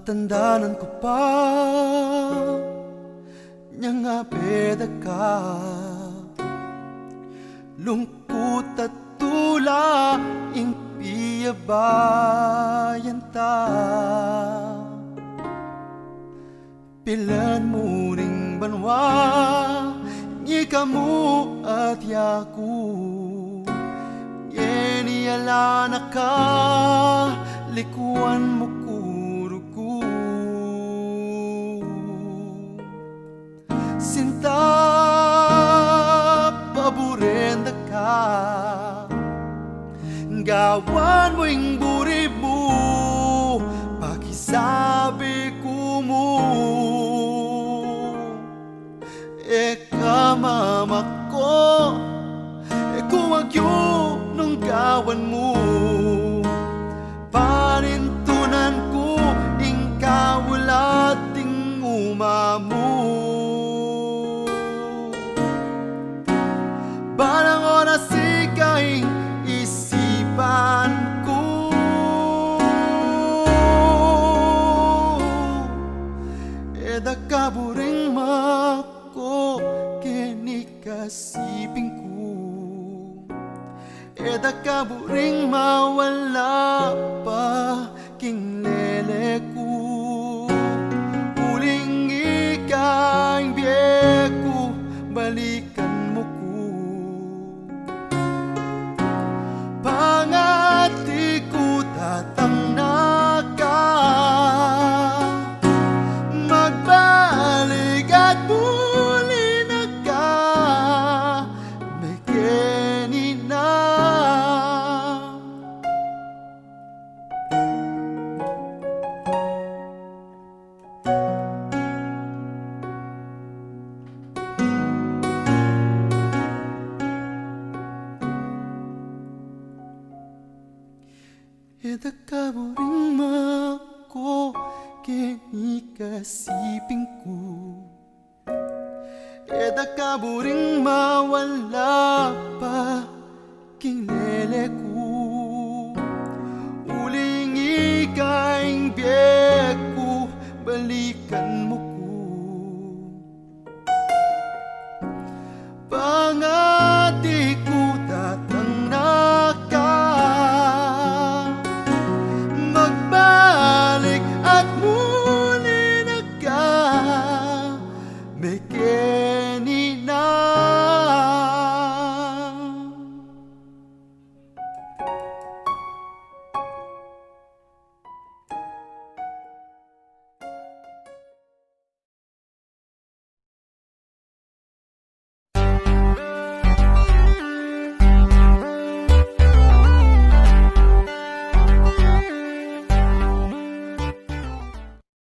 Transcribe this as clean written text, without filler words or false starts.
Natandanan ko pa nya nga beda ka, lungkot at tula ing piyabayan ta. Pilan mo ring banwa ngi kamu at yaku, yeni ala naka likuan mo kuruku. Sinta paborenda ka, gawan mo ing buribu, pakisabi ko mo. Eka mama ko, kumagyo nung gawan mo, panintunan ko ing kawulating umamu. Balang oras ika'y isipan ko, eda kaburing mako kini kasiping ko, eda kaburing mawala pa king lele ko. Uling ika'y biyeko, balikan mo ko. Pangati ko tatang naka, magbalik at muli na ka, mekeni na. Eda kaburing mako kini kasiping ko, eda kaburing mawala